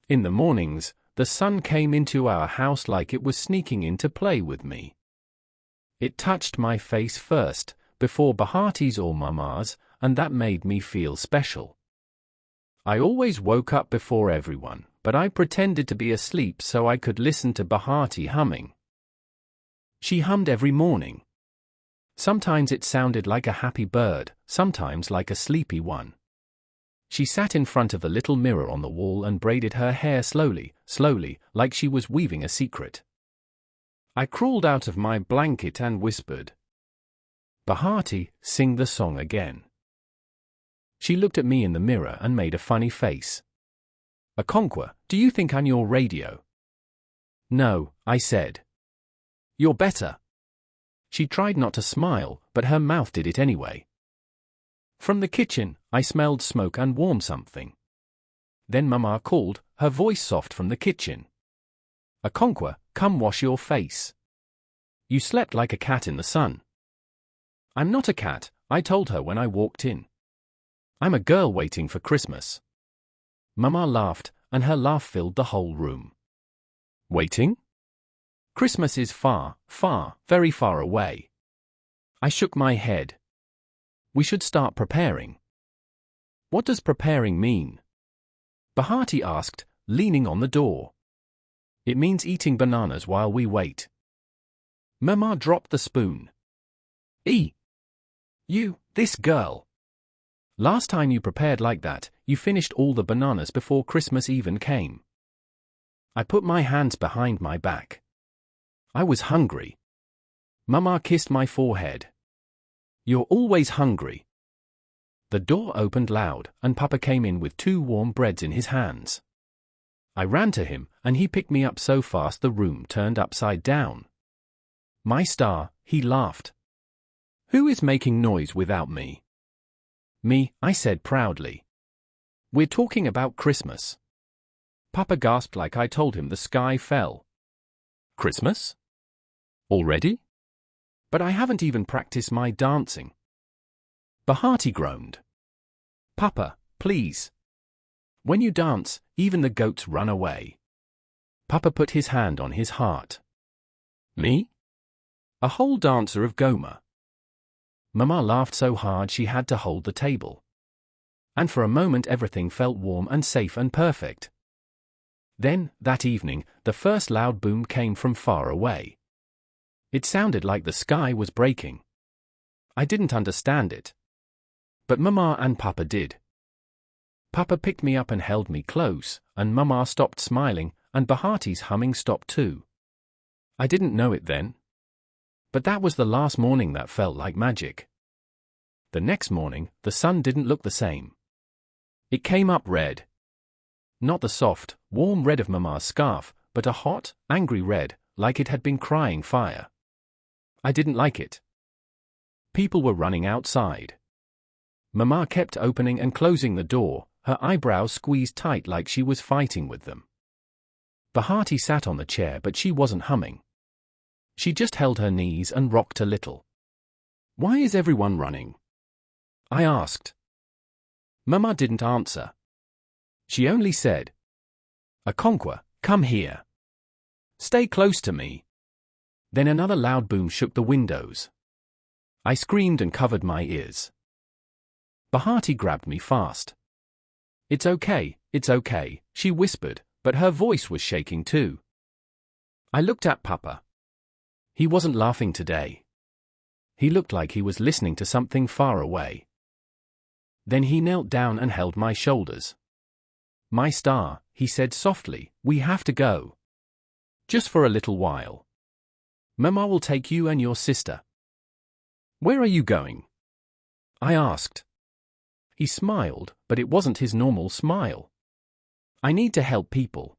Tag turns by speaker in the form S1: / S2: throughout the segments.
S1: In the mornings, the sun came into our house like it was sneaking in to play with me. It touched my face first, before Bahati's or Mama's, and that made me feel special. I always woke up before everyone, but I pretended to be asleep so I could listen to Bahati humming. She hummed every morning. Sometimes it sounded like a happy bird, sometimes like a sleepy one. She sat in front of a little mirror on the wall and braided her hair slowly, like she was weaving a secret. I crawled out of my blanket and whispered, "Bahati, sing the song again." She looked at me in the mirror and made a funny face. "Akonkwa, do you think I'm your radio?" "No," I said. "You're better." She tried not to smile, but her mouth did it anyway. From the kitchen, I smelled smoke and warm something. Then Mama called, her voice soft from the kitchen. "Akonkwa, come wash your face. You slept like a cat in the sun." "I'm not a cat," I told her when I walked in. "I'm a girl waiting for Christmas." Mama laughed, and her laugh filled the whole room. "Waiting? Christmas is far, very far away." I shook my head. "We should start preparing." "What does preparing mean?" Bahati asked, leaning on the door. "It means eating bananas while we wait." Mama dropped the spoon. This girl. Last time you prepared like that, you finished all the bananas before Christmas even came." I put my hands behind my back. I was hungry. Mama kissed my forehead. "You're always hungry." The door opened loud, and Papa came in with 2 warm breads in his hands. I ran to him, and he picked me up so fast the room turned upside down. "My star," he laughed. "Who is making noise without me?" "Me," I said proudly. "We're talking about Christmas." Papa gasped like I told him the sky fell. "Christmas? Already? But I haven't even practiced my dancing." Bahati groaned. "Papa, please. When you dance, even the goats run away." Papa put his hand on his heart. "Me? A whole dancer of Goma." Mama laughed so hard she had to hold the table. And for a moment everything felt warm and safe and perfect. Then, that evening, the first loud boom came from far away. It sounded like the sky was breaking. I didn't understand it. But Mama and Papa did. Papa picked me up and held me close, and Mama stopped smiling, and Bahati's humming stopped too. I didn't know it then. But that was the last morning that felt like magic. The next morning, the sun didn't look the same. It came up red. Not the soft, warm red of Mama's scarf, but a hot, angry red, like it had been crying fire. I didn't like it. People were running outside. Mama kept opening and closing the door, her eyebrows squeezed tight like she was fighting with them. Bahati sat on the chair but she wasn't humming. She just held her knees and rocked a little. "Why is everyone running?" I asked. Mama didn't answer. She only said, "Akonkwa, come here. Stay close to me." Then another loud boom shook the windows. I screamed and covered my ears. Bahati grabbed me fast. It's okay," she whispered, but her voice was shaking too. I looked at Papa. He wasn't laughing today. He looked like he was listening to something far away. Then he knelt down and held my shoulders. "My star," he said softly, "we have to go. Just for a little while. Mama will take you and your sister." "Where are you going?" I asked. He smiled, but it wasn't his normal smile. "I need to help people.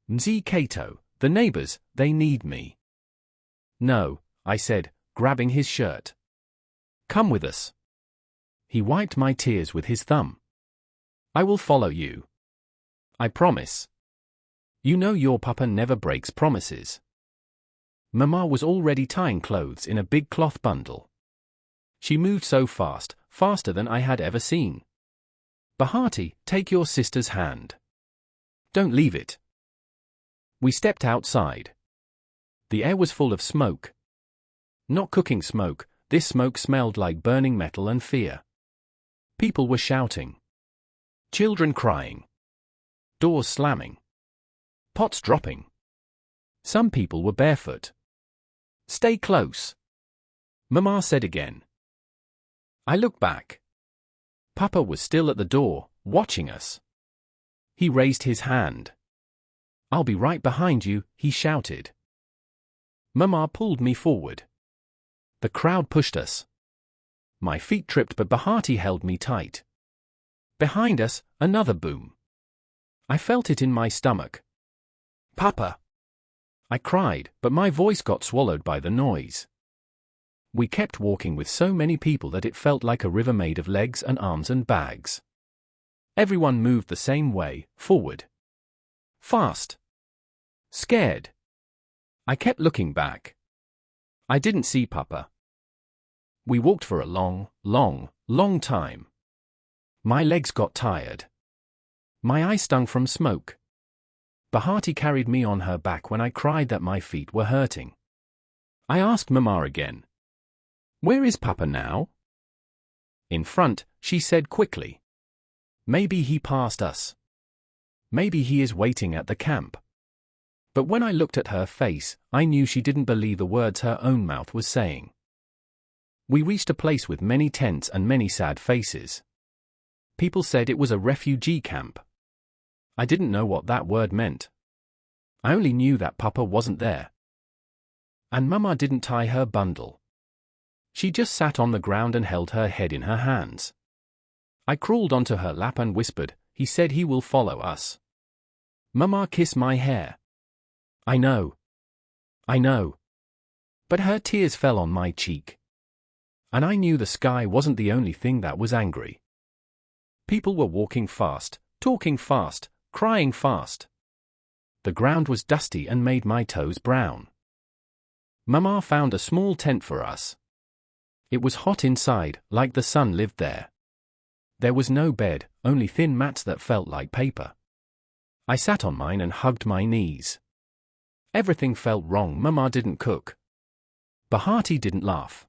S1: Mzee Kato, the neighbors, they need me." "No," I said, grabbing his shirt. "Come with us." He wiped my tears with his thumb. "I will follow you. I promise. You know your papa never breaks promises." Mama was already tying clothes in a big cloth bundle. She moved so fast, faster than I had ever seen. "Bahati, take your sister's hand." Don't leave it. We stepped outside. The air was full of smoke. Not cooking smoke, this smoke smelled like burning metal and fear. People were shouting. Children crying. Doors slamming. Pots dropping. Some people were barefoot. Stay close, Mama said again. I looked back. Papa was still at the door, watching us. He raised his hand. I'll be right behind you, he shouted. Mama pulled me forward. The crowd pushed us. My feet tripped, but Bahati held me tight. Behind us, another boom. I felt it in my stomach. Papa! I cried, but my voice got swallowed by the noise. We kept walking with so many people that it felt like a river made of legs and arms and bags. Everyone moved the same way, forward. Fast. Scared. I kept looking back. I didn't see Papa. We walked for a long, long time. My legs got tired. My eyes stung from smoke. Bahati carried me on her back when I cried that my feet were hurting. I asked Mama again. Where is Papa now? In front, she said quickly. Maybe he passed us. Maybe he is waiting at the camp. But when I looked at her face, I knew she didn't believe the words her own mouth was saying. We reached a place with many tents and many sad faces. People said it was a refugee camp. I didn't know what that word meant. I only knew that Papa wasn't there. And Mama didn't tie her bundle. She just sat on the ground and held her head in her hands. I crawled onto her lap and whispered, he said he will follow us. Mama kissed my hair. I know. But her tears fell on my cheek. And I knew the sky wasn't the only thing that was angry. People were walking fast, talking fast, crying fast. The ground was dusty and made my toes brown. Mama found a small tent for us. It was hot inside, like the sun lived there. There was no bed, only thin mats that felt like paper. I sat on mine and hugged my knees. Everything felt wrong. Mama didn't cook. Bahati didn't laugh.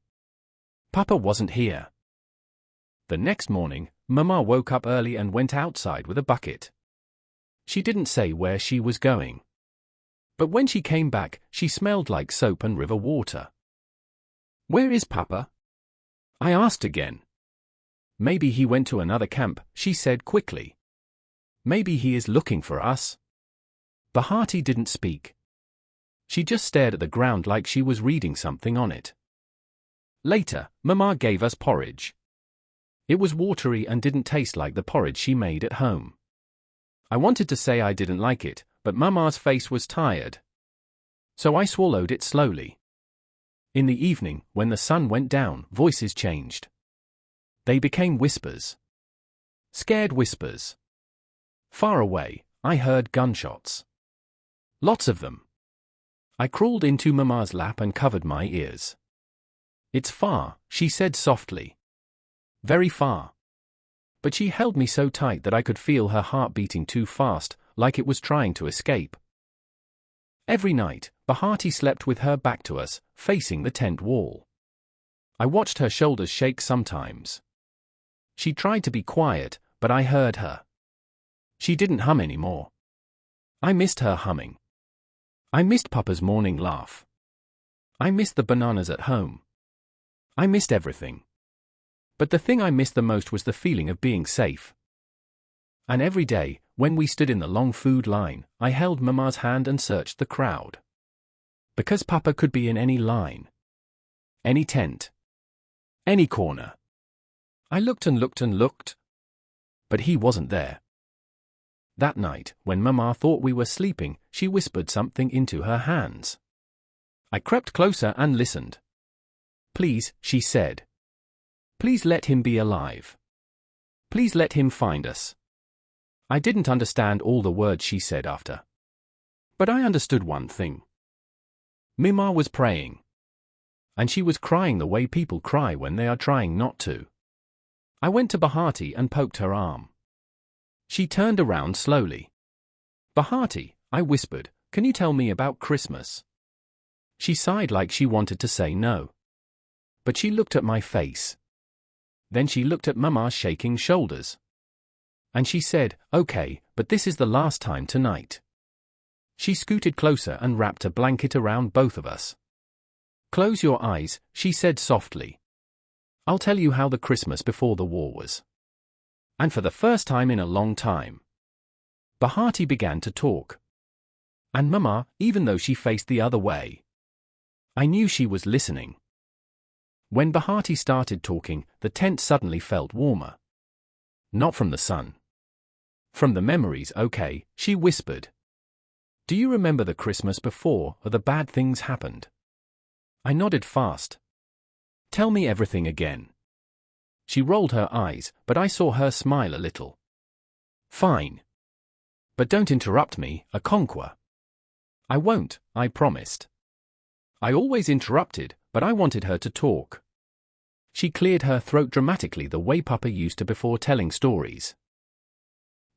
S1: Papa wasn't here. The next morning, Mama woke up early and went outside with a bucket. She didn't say where she was going. But when she came back, she smelled like soap and river water. Where is Papa? I asked again. Maybe he went to another camp, she said quickly. Maybe he is looking for us. Bahati didn't speak. She just stared at the ground like she was reading something on it. Later, Mama gave us porridge. It was watery and didn't taste like the porridge she made at home. I wanted to say I didn't like it, but Mama's face was tired. So I swallowed it slowly. In the evening, when the sun went down, voices changed. They became whispers. Scared whispers. Far away, I heard gunshots. Lots of them. I crawled into Mama's lap and covered my ears. It's far, she said softly. Very far. But she held me so tight that I could feel her heart beating too fast, like it was trying to escape. Every night, Bahati slept with her back to us, facing the tent wall. I watched her shoulders shake sometimes. She tried to be quiet, but I heard her. She didn't hum anymore. I missed her humming. I missed Papa's morning laugh. I missed the bananas at home. I missed everything. But the thing I missed the most was the feeling of being safe. And every day, when we stood in the long food line, I held Mama's hand and searched the crowd. Because Papa could be in any line. Any tent. Any corner. I looked and looked and looked. But he wasn't there. That night, when Mama thought we were sleeping, she whispered something into her hands. I crept closer and listened. Please, she said. Please let him be alive. Please let him find us. I didn't understand all the words she said after. But I understood one thing. Mima was praying. And she was crying the way people cry when they are trying not to. I went to Bahati and poked her arm. She turned around slowly. Bahati, I whispered, can you tell me about Christmas? She sighed like she wanted to say no. But she looked at my face. Then she looked at Mama's shaking shoulders. And she said, okay, but this is the last time tonight. She scooted closer and wrapped a blanket around both of us. Close your eyes, she said softly. I'll tell you how the Christmas before the war was. And for the first time in a long time, Bahati began to talk. And Mama, even though she faced the other way, I knew she was listening. When Bahati started talking, the tent suddenly felt warmer. Not from the sun. From the memories, okay, she whispered. Do you remember the Christmas before or the bad things happened? I nodded fast. Tell me everything again. She rolled her eyes, but I saw her smile a little. Fine. But don't interrupt me, Akonkwa. I won't, I promised. I always interrupted, but I wanted her to talk. She cleared her throat dramatically the way Papa used to before telling stories.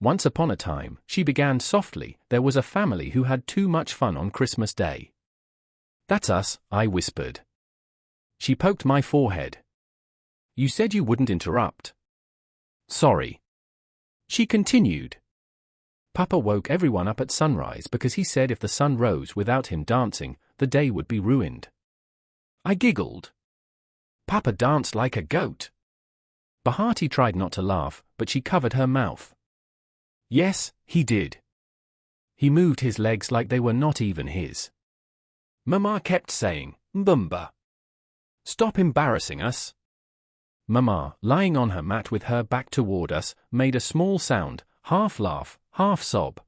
S1: Once upon a time, she began softly, there was a family who had too much fun on Christmas Day. That's us, I whispered. She poked my forehead. You said you wouldn't interrupt. Sorry. She continued. Papa woke everyone up at sunrise because he said if the sun rose without him dancing, the day would be ruined. I giggled. Papa danced like a goat. Bahati tried not to laugh, but she covered her mouth. Yes, he did. He moved his legs like they were not even his. Mama kept saying, Mbumba. Stop embarrassing us. Mama, lying on her mat with her back toward us, made a small sound, half laugh, half sob.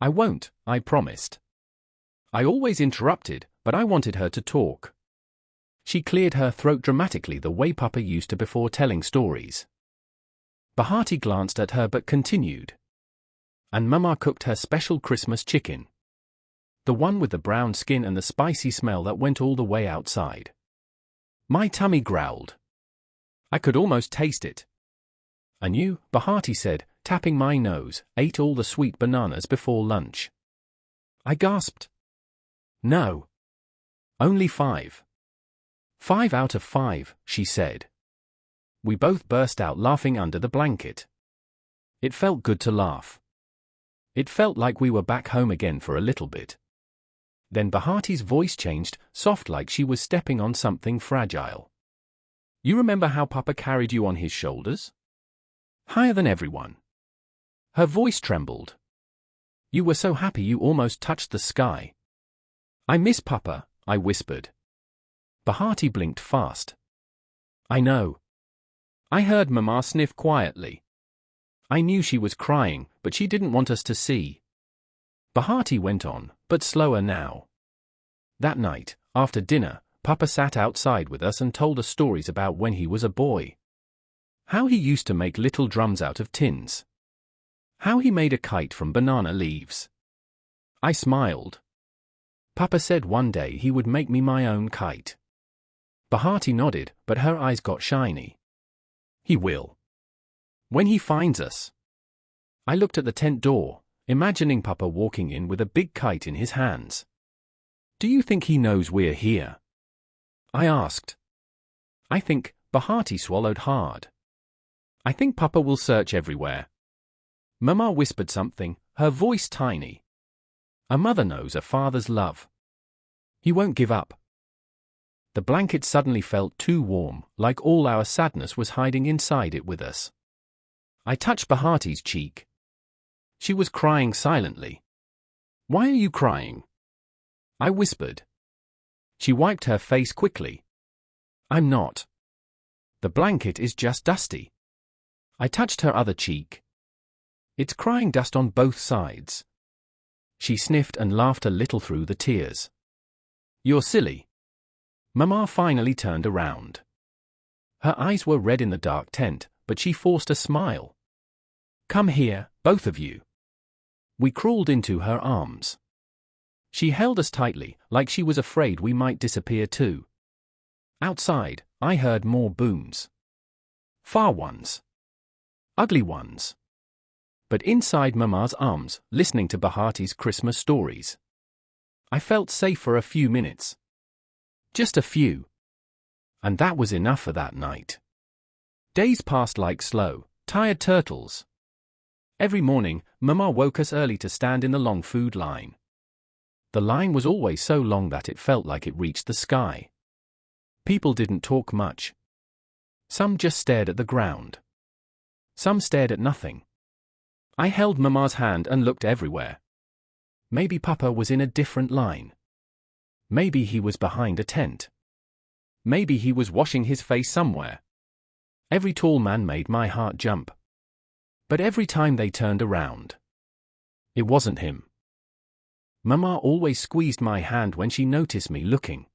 S1: I won't, I promised. I always interrupted, but I wanted her to talk. She cleared her throat dramatically the way Papa used to before telling stories. Bahati glanced at her but continued. And Mama cooked her special Christmas chicken. The one with the brown skin and the spicy smell that went all the way outside. My tummy growled. I could almost taste it. And you, Bahati said, tapping my nose, ate all the sweet bananas before lunch. I gasped. No. Only 5. 5 out of 5, she said. We both burst out laughing under the blanket. It felt good to laugh. It felt like we were back home again for a little bit. Then Bahati's voice changed, soft like she was stepping on something fragile. You remember how Papa carried you on his shoulders? Higher than everyone. Her voice trembled. You were so happy you almost touched the sky. I miss Papa, I whispered. Bahati blinked fast. I know. I heard Mama sniff quietly. I knew she was crying, but she didn't want us to see. Bahati went on, but slower now. That night, after dinner, Papa sat outside with us and told us stories about when he was a boy. How he used to make little drums out of tins. How he made a kite from banana leaves. I smiled. Papa said one day he would make me my own kite. Bahati nodded, but her eyes got shiny. He will. When he finds us. I looked at the tent door, imagining Papa walking in with a big kite in his hands. Do you think he knows we're here? I asked. I think, Bahati swallowed hard. I think Papa will search everywhere. Mama whispered something, her voice tiny. A mother knows a father's love. He won't give up. The blanket suddenly felt too warm, like all our sadness was hiding inside it with us. I touched Bahati's cheek. She was crying silently. Why are you crying? I whispered. She wiped her face quickly. I'm not. The blanket is just dusty. I touched her other cheek. It's crying dust on both sides. She sniffed and laughed a little through the tears. You're silly. Mama finally turned around. Her eyes were red in the dark tent, but she forced a smile. Come here, both of you. We crawled into her arms. She held us tightly, like she was afraid we might disappear too. Outside, I heard more booms. Far ones. Ugly ones. but inside Mama's arms, listening to Bahati's Christmas stories. I felt safe for a few minutes. Just a few. And that was enough for that night. Days passed like slow, tired turtles. Every morning, Mama woke us early to stand in the long food line. The line was always so long that it felt like it reached the sky. People didn't talk much. Some just stared at the ground. Some stared at nothing. I held Mama's hand and looked everywhere. Maybe Papa was in a different line. Maybe he was behind a tent. Maybe he was washing his face somewhere. Every tall man made my heart jump. But every time they turned around, it wasn't him. Mama always squeezed my hand when she noticed me looking.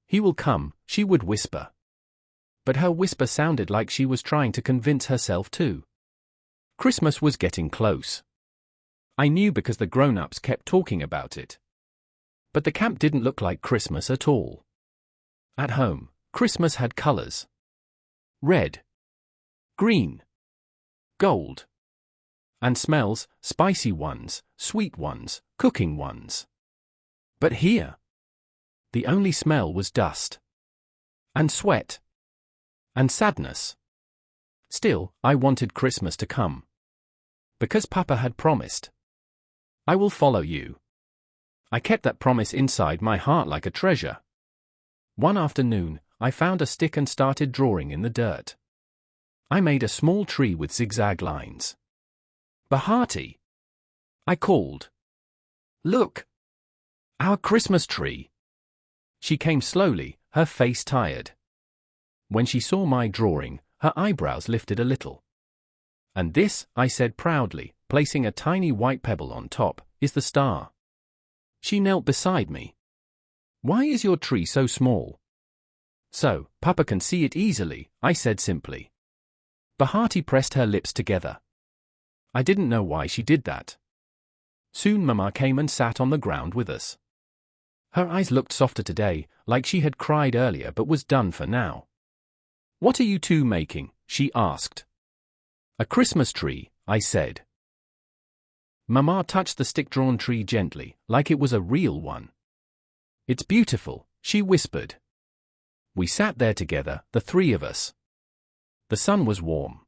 S1: "He will come," she would whisper. But her whisper sounded like she was trying to convince herself too. Christmas was getting close. I knew because the grown-ups kept talking about it. But the camp didn't look like Christmas at all. At home, Christmas had colors. Red, green, gold. And smells, spicy ones, sweet ones, cooking ones. But here, the only smell was dust. And sweat. And sadness. Still, I wanted Christmas to come. Because Papa had promised. "I will follow you." I kept that promise inside my heart like a treasure. One afternoon, I found a stick and started drawing in the dirt. I made a small tree with zigzag lines. "Bahati!" I called. "Look! Our Christmas tree!" She came slowly, her face tired. When she saw my drawing, her eyebrows lifted a little. "And this," I said proudly, placing a tiny white pebble on top, "is the star." She knelt beside me. "Why is your tree so small?" "So, Papa can see it easily," I said simply. Bahati pressed her lips together. I didn't know why she did that. Soon Mama came and sat on the ground with us. Her eyes looked softer today, like she had cried earlier but was done for now. "What are you two making?" she asked. "A Christmas tree," I said. Mama touched the stick-drawn tree gently, like it was a real one. "It's beautiful," she whispered. We sat there together, the three of us. The sun was warm.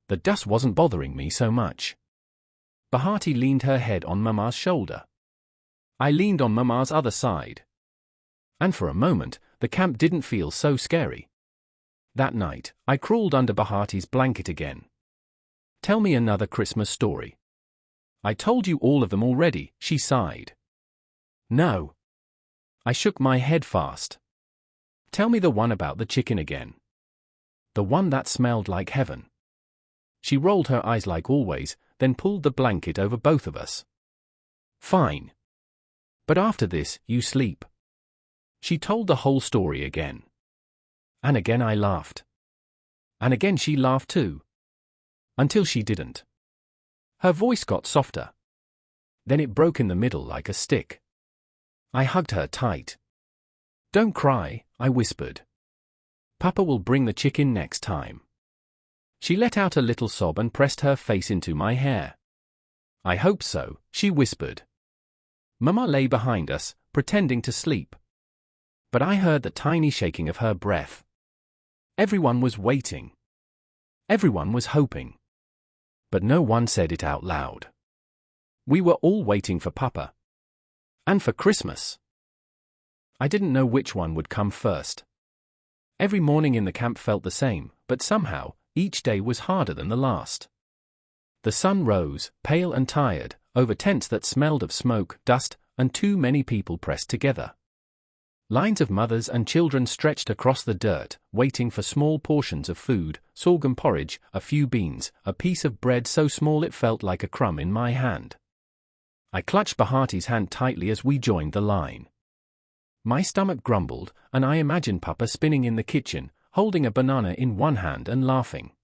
S1: The dust wasn't bothering me so much. Bahati leaned her head on Mama's shoulder. I leaned on Mama's other side. And for a moment, the camp didn't feel so scary. That night, I crawled under Bahati's blanket again. "Tell me another Christmas story." "I told you all of them already," she sighed. "No." I shook my head fast. "Tell me the one about the chicken again. The one that smelled like heaven." She rolled her eyes like always, then pulled the blanket over both of us. "Fine. But after this, you sleep." She told the whole story again. And again I laughed. And again she laughed too. Until she didn't. Her voice got softer. Then it broke in the middle like a stick. I hugged her tight. "Don't cry," I whispered. "Papa will bring the chicken next time." She let out a little sob and pressed her face into my hair. "I hope so," she whispered. Mama lay behind us, pretending to sleep. But I heard the tiny shaking of her breath. Everyone was waiting. Everyone was hoping. But no one said it out loud. We were all waiting for Papa. And for Christmas. I didn't know which one would come first. Every morning in the camp felt the same, but somehow, each day was harder than the last. The sun rose, pale and tired, over tents that smelled of smoke, dust, and too many people pressed together. Lines of mothers and children stretched across the dirt, waiting for small portions of food, sorghum porridge, a few beans, a piece of bread so small it felt like a crumb in my hand. I clutched Bahati's hand tightly as we joined the line. My stomach grumbled, and I imagined Papa spinning in the kitchen, holding a banana in one hand and laughing.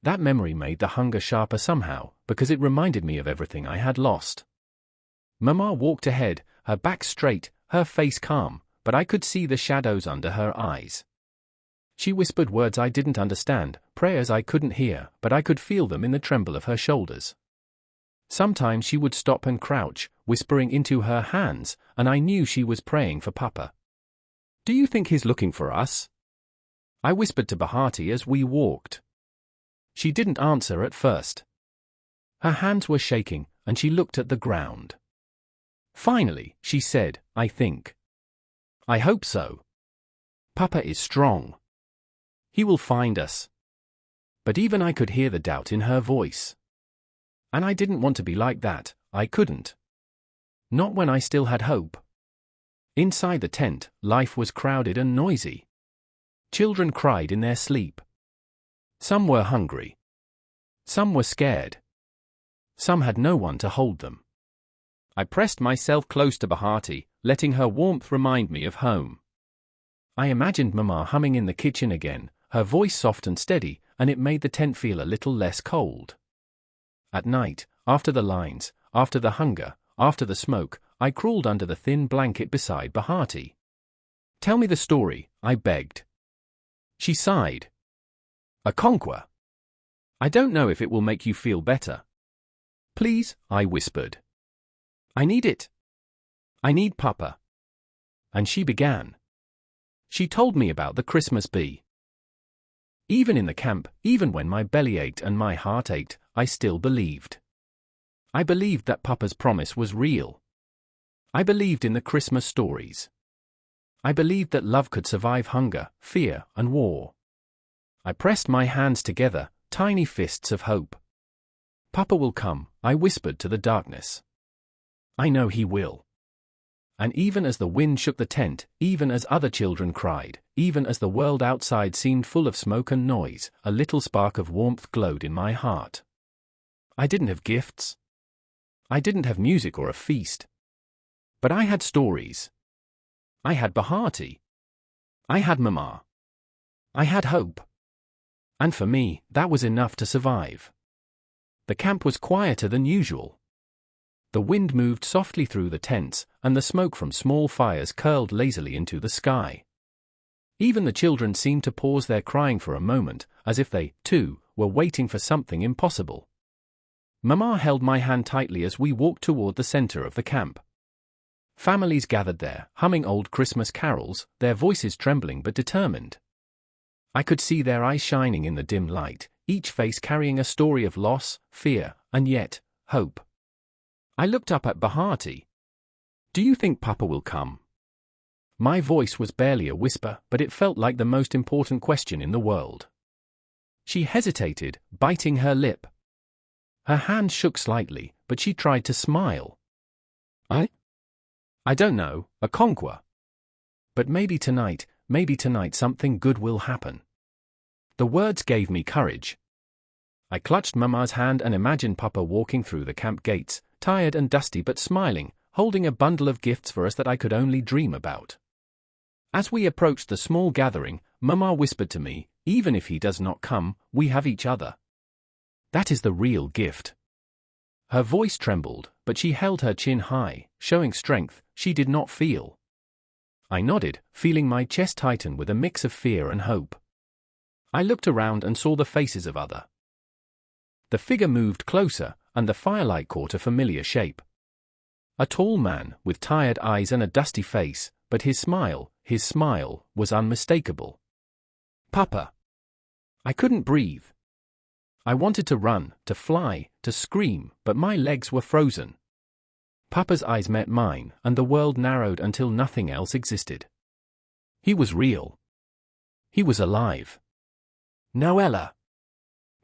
S1: That memory made the hunger sharper somehow, because it reminded me of everything I had lost. Mama walked ahead, her back straight, her face calm, but I could see the shadows under her eyes. She whispered words I didn't understand, prayers I couldn't hear, but I could feel them in the tremble of her shoulders. Sometimes she would stop and crouch, whispering into her hands, and I knew she was praying for Papa. "Do you think he's looking for us?" I whispered to Bahati as we walked. She didn't answer at first. Her hands were shaking, and she looked at the ground. Finally, she said, "I think. I hope so. Papa is strong. He will find us." But even I could hear the doubt in her voice. And I didn't want to be like that, I couldn't. Not when I still had hope. Inside the tent, life was crowded and noisy. Children cried in their sleep. Some were hungry. Some were scared. Some had no one to hold them. I pressed myself close to Bahati, letting her warmth remind me of home. I imagined Mama humming in the kitchen again, her voice soft and steady, and it made the tent feel a little less cold. At night, after the lines, after the hunger, after the smoke, I crawled under the thin blanket beside Bahati. "Tell me the story," I begged. She sighed. "Akonkwa. I don't know if it will make you feel better." "Please," I whispered. "I need it. I need Papa." And she began. She told me about the Christmas bee. Even in the camp, even when my belly ached and my heart ached, I still believed. I believed that Papa's promise was real. I believed in the Christmas stories. I believed that love could survive hunger, fear, and war. I pressed my hands together, tiny fists of hope. "Papa will come," I whispered to the darkness. "I know he will." And even as the wind shook the tent, even as other children cried, even as the world outside seemed full of smoke and noise, a little spark of warmth glowed in my heart. I didn't have gifts. I didn't have music or a feast. But I had stories. I had Bahati. I had Mama. I had hope. And for me, that was enough to survive. The camp was quieter than usual. The wind moved softly through the tents, and the smoke from small fires curled lazily into the sky. Even the children seemed to pause their crying for a moment, as if they, too, were waiting for something impossible. Mama held my hand tightly as we walked toward the center of the camp. Families gathered there, humming old Christmas carols, their voices trembling but determined. I could see their eyes shining in the dim light, each face carrying a story of loss, fear, and yet, hope. I looked up at Bahati. "Do you think Papa will come?" My voice was barely a whisper, but it felt like the most important question in the world. She hesitated, biting her lip. Her hand shook slightly, but she tried to smile. I don't know, Akonkwa. But maybe tonight something good will happen." The words gave me courage. I clutched Mama's hand and imagined Papa walking through the camp gates, tired and dusty but smiling, holding a bundle of gifts for us that I could only dream about. As we approached the small gathering, Mama whispered to me, "Even if he does not come, we have each other. That is the real gift." Her voice trembled, but she held her chin high, showing strength she did not feel. I nodded, feeling my chest tighten with a mix of fear and hope. I looked around and saw the faces of others. The figure moved closer, and the firelight caught a familiar shape. A tall man, with tired eyes and a dusty face, but his smile was unmistakable. "Papa." I couldn't breathe. I wanted to run, to fly, to scream, but my legs were frozen. Papa's eyes met mine, and the world narrowed until nothing else existed. He was real. He was alive. "Noella.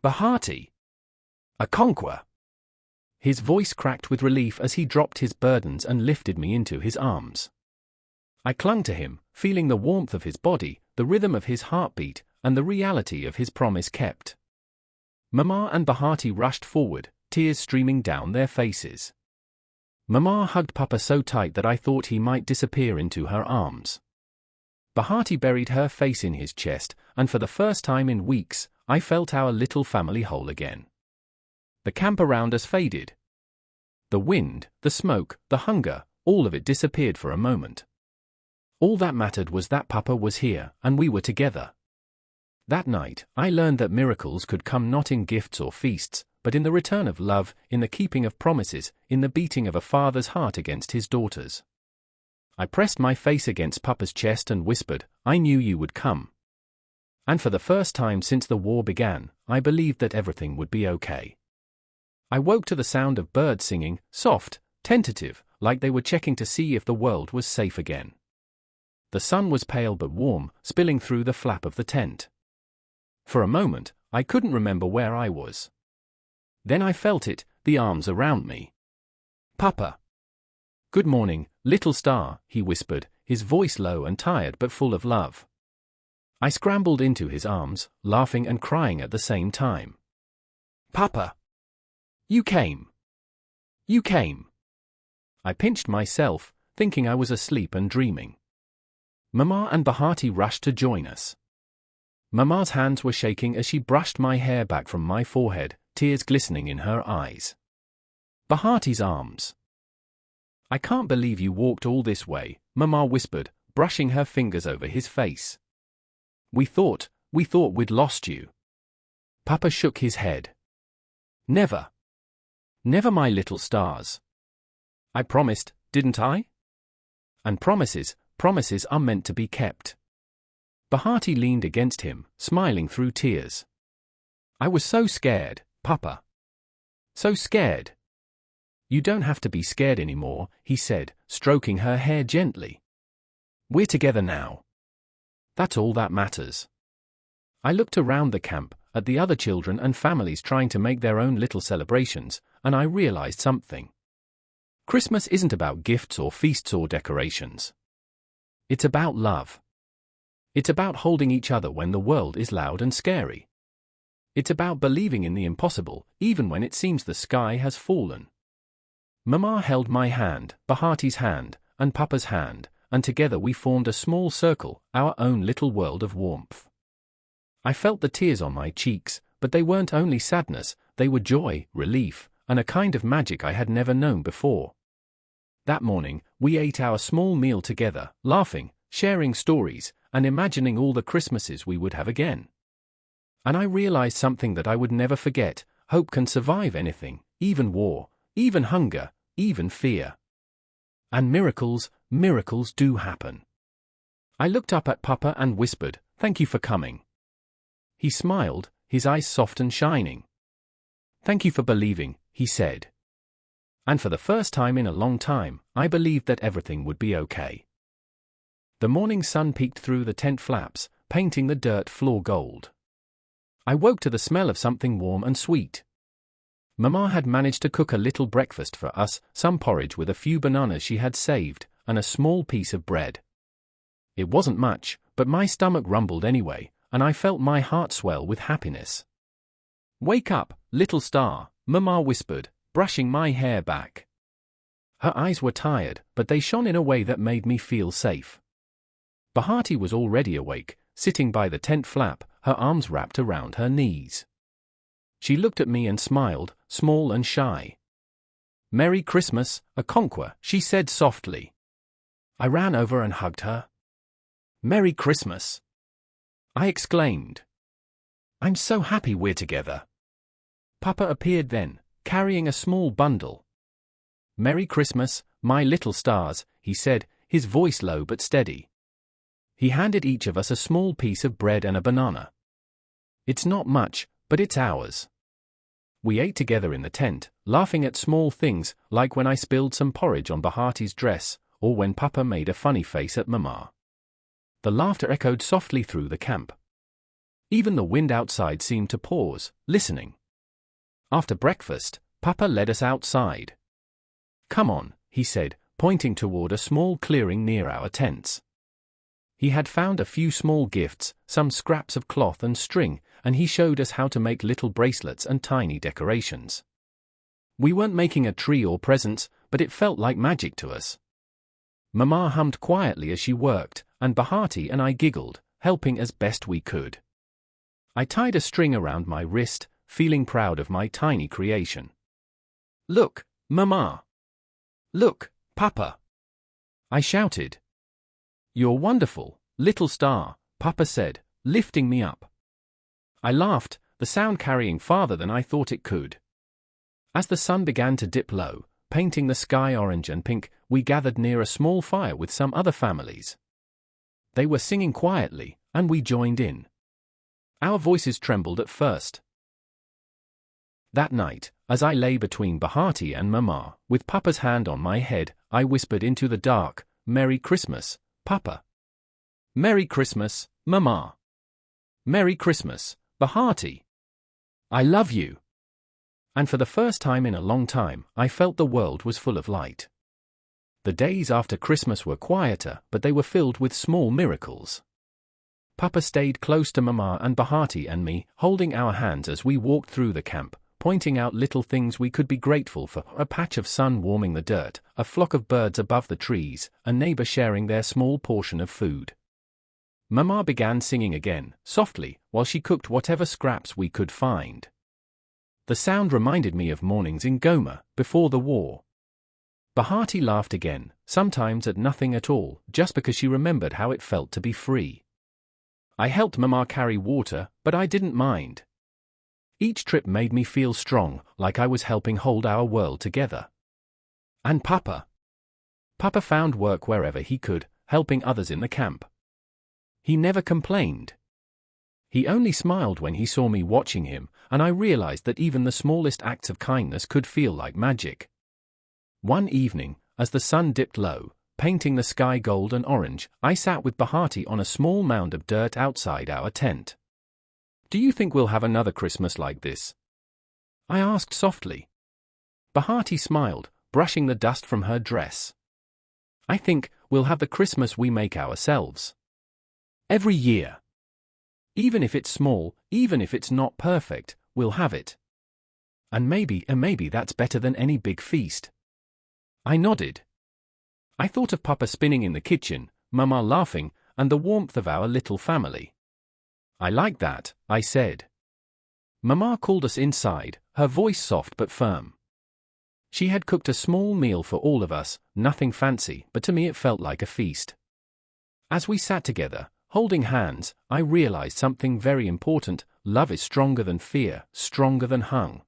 S1: Bahati. Akonkwa." His voice cracked with relief as he dropped his burdens and lifted me into his arms. I clung to him, feeling the warmth of his body, the rhythm of his heartbeat, and the reality of his promise kept. Mama and Bahati rushed forward, tears streaming down their faces. Mama hugged Papa so tight that I thought he might disappear into her arms. Bahati buried her face in his chest, and for the first time in weeks, I felt our little family whole again. The camp around us faded. The wind, the smoke, the hunger, all of it disappeared for a moment. All that mattered was that Papa was here, and we were together. That night, I learned that miracles could come not in gifts or feasts, but in the return of love, in the keeping of promises, in the beating of a father's heart against his daughters. I pressed my face against Papa's chest and whispered, "I knew you would come." And for the first time since the war began, I believed that everything would be okay. I woke to the sound of birds singing, soft, tentative, like they were checking to see if the world was safe again. The sun was pale but warm, spilling through the flap of the tent. For a moment, I couldn't remember where I was. Then I felt it, the arms around me. "Papa." "Good morning, little star," he whispered, his voice low and tired but full of love. I scrambled into his arms, laughing and crying at the same time. "Papa! You came! You came!" I pinched myself, thinking I was asleep and dreaming. Mama and Bahati rushed to join us. Mama's hands were shaking as she brushed my hair back from my forehead, tears glistening in her eyes. Bahati's arms. "I can't believe you walked all this way," Mama whispered, brushing her fingers over his face. We thought we'd lost you." Papa shook his head. "Never. Never, my little stars. I promised, didn't I? And promises are meant to be kept." Bahati leaned against him, smiling through tears. "I was so scared, Papa. So scared." "You don't have to be scared anymore," he said, stroking her hair gently. "We're together now. That's all that matters." I looked around the camp, at the other children and families trying to make their own little celebrations, and I realized something. Christmas isn't about gifts or feasts or decorations. It's about love. It's about holding each other when the world is loud and scary. It's about believing in the impossible, even when it seems the sky has fallen. Mama held my hand, Bahati's hand, and Papa's hand, and together we formed a small circle, our own little world of warmth. I felt the tears on my cheeks, but they weren't only sadness, they were joy, relief, and a kind of magic I had never known before. That morning, we ate our small meal together, laughing, sharing stories, and imagining all the Christmases we would have again. And I realized something that I would never forget: hope can survive anything, even war, even hunger, even fear. And miracles do happen. I looked up at Papa and whispered, "Thank you for coming." He smiled, his eyes soft and shining. "Thank you for believing," he said. And for the first time in a long time, I believed that everything would be okay. The morning sun peeked through the tent flaps, painting the dirt floor gold. I woke to the smell of something warm and sweet. Mama had managed to cook a little breakfast for us, some porridge with a few bananas she had saved, and a small piece of bread. It wasn't much, but my stomach rumbled anyway, and I felt my heart swell with happiness. "Wake up, little star," Mama whispered, brushing my hair back. Her eyes were tired, but they shone in a way that made me feel safe. Bahati was already awake, sitting by the tent flap, her arms wrapped around her knees. She looked at me and smiled, small and shy. "Merry Christmas, Akonkwa," she said softly. I ran over and hugged her. "Merry Christmas," I exclaimed. "I'm so happy we're together." Papa appeared then, carrying a small bundle. "Merry Christmas, my little stars," he said, his voice low but steady. He handed each of us a small piece of bread and a banana. "It's not much, but it's ours." We ate together in the tent, laughing at small things, like when I spilled some porridge on Bahati's dress, or when Papa made a funny face at Mama. The laughter echoed softly through the camp. Even the wind outside seemed to pause, listening. After breakfast, Papa led us outside. "Come on," he said, pointing toward a small clearing near our tents. He had found a few small gifts, some scraps of cloth and string, and he showed us how to make little bracelets and tiny decorations. We weren't making a tree or presents, but it felt like magic to us. Mama hummed quietly as she worked, and Bahati and I giggled, helping as best we could. I tied a string around my wrist, feeling proud of my tiny creation. "Look, Mama! Look, Papa!" I shouted. "You're wonderful, little star," Papa said, lifting me up. I laughed, the sound carrying farther than I thought it could. As the sun began to dip low, painting the sky orange and pink, we gathered near a small fire with some other families. They were singing quietly, and we joined in. Our voices trembled at first. That night, as I lay between Bahati and Mama, with Papa's hand on my head, I whispered into the dark, "Merry Christmas, Papa. Merry Christmas, Mama. Merry Christmas, Bahati. I love you." And for the first time in a long time, I felt the world was full of light. The days after Christmas were quieter, but they were filled with small miracles. Papa stayed close to Mama and Bahati and me, holding our hands as we walked through the camp, pointing out little things we could be grateful for: a patch of sun warming the dirt, a flock of birds above the trees, a neighbor sharing their small portion of food. Mama began singing again, softly, while she cooked whatever scraps we could find. The sound reminded me of mornings in Goma, before the war. Bahati laughed again, sometimes at nothing at all, just because she remembered how it felt to be free. I helped Mama carry water, but I didn't mind. Each trip made me feel strong, like I was helping hold our world together. And Papa? Papa found work wherever he could, helping others in the camp. He never complained. He only smiled when he saw me watching him, and I realized that even the smallest acts of kindness could feel like magic. One evening, as the sun dipped low, painting the sky gold and orange, I sat with Bahati on a small mound of dirt outside our tent. "Do you think we'll have another Christmas like this?" I asked softly. Bahati smiled, brushing the dust from her dress. "I think we'll have the Christmas we make ourselves. Every year. Even if it's small, even if it's not perfect, we'll have it. And maybe that's better than any big feast." I nodded. I thought of Papa spinning in the kitchen, Mama laughing, and the warmth of our little family. "I like that," I said. Mama called us inside, her voice soft but firm. She had cooked a small meal for all of us, nothing fancy, but to me it felt like a feast. As we sat together, holding hands, I realized something very important: love is stronger than fear, stronger than hunger.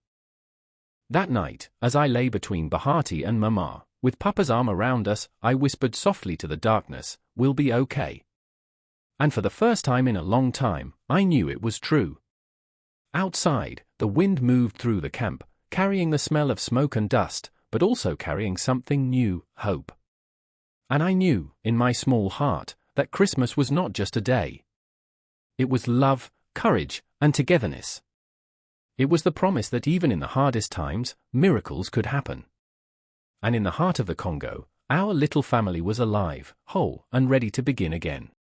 S1: That night, as I lay between Bahati and Mama, with Papa's arm around us, I whispered softly to the darkness, "We'll be okay." And for the first time in a long time, I knew it was true. Outside, the wind moved through the camp, carrying the smell of smoke and dust, but also carrying something new: hope. And I knew, in my small heart, that Christmas was not just a day. It was love, courage, and togetherness. It was the promise that even in the hardest times, miracles could happen. And in the heart of the Congo, our little family was alive, whole, and ready to begin again.